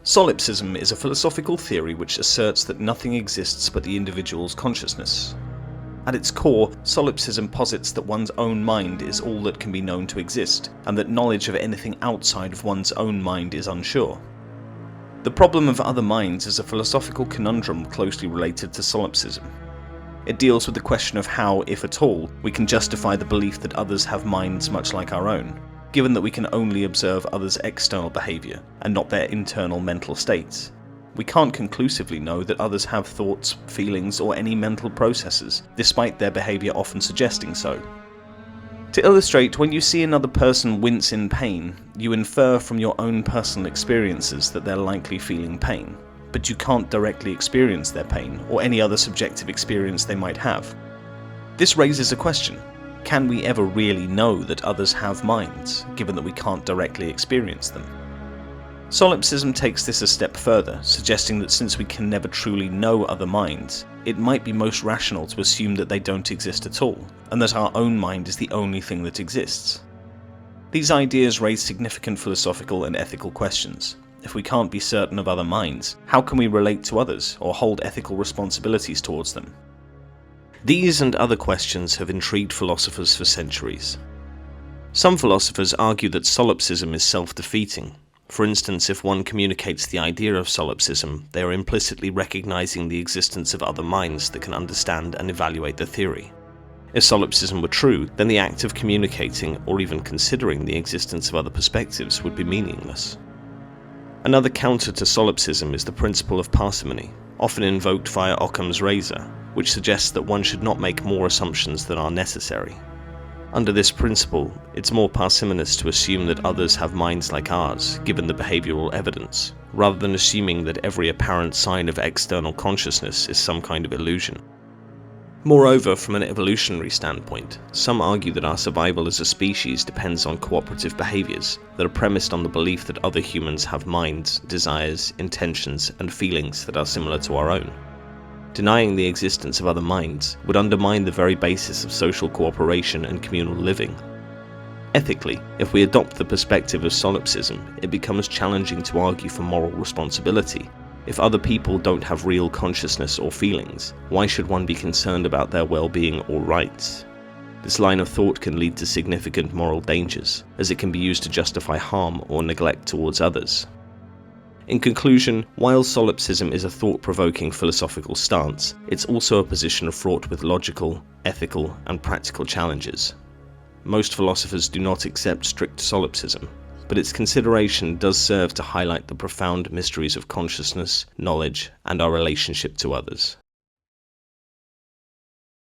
Solipsism is a philosophical theory which asserts that nothing exists but the individual's consciousness. At its core, solipsism posits that one's own mind is all that can be known to exist, and that knowledge of anything outside of one's own mind is unsure. The problem of other minds is a philosophical conundrum closely related to solipsism. It deals with the question of how, if at all, we can justify the belief that others have minds much like our own, given that we can only observe others' external behaviour and not their internal mental states. We can't conclusively know that others have thoughts, feelings, or any mental processes, despite their behaviour often suggesting so. To illustrate, when you see another person wince in pain, you infer from your own personal experiences that they're likely feeling pain, but you can't directly experience their pain or any other subjective experience they might have. This raises a question. Can we ever really know that others have minds, given that we can't directly experience them? Solipsism takes this a step further, suggesting that since we can never truly know other minds, it might be most rational to assume that they don't exist at all, and that our own mind is the only thing that exists. These ideas raise significant philosophical and ethical questions. If we can't be certain of other minds, how can we relate to others or hold ethical responsibilities towards them? These and other questions have intrigued philosophers for centuries. Some philosophers argue that solipsism is self-defeating. For instance, if one communicates the idea of solipsism, they are implicitly recognizing the existence of other minds that can understand and evaluate the theory. If solipsism were true, then the act of communicating or even considering the existence of other perspectives would be meaningless. Another counter to solipsism is the principle of parsimony, often invoked via Occam's razor, which suggests that one should not make more assumptions than are necessary. Under this principle, it's more parsimonious to assume that others have minds like ours, given the behavioral evidence, rather than assuming that every apparent sign of external consciousness is some kind of illusion. Moreover, from an evolutionary standpoint, some argue that our survival as a species depends on cooperative behaviors that are premised on the belief that other humans have minds, desires, intentions, and feelings that are similar to our own. Denying the existence of other minds would undermine the very basis of social cooperation and communal living. Ethically, if we adopt the perspective of solipsism, it becomes challenging to argue for moral responsibility. If other people don't have real consciousness or feelings, why should one be concerned about their well-being or rights? This line of thought can lead to significant moral dangers, as it can be used to justify harm or neglect towards others. In conclusion, while solipsism is a thought-provoking philosophical stance, it's also a position fraught with logical, ethical, and practical challenges. Most philosophers do not accept strict solipsism, but its consideration does serve to highlight the profound mysteries of consciousness, knowledge, and our relationship to others.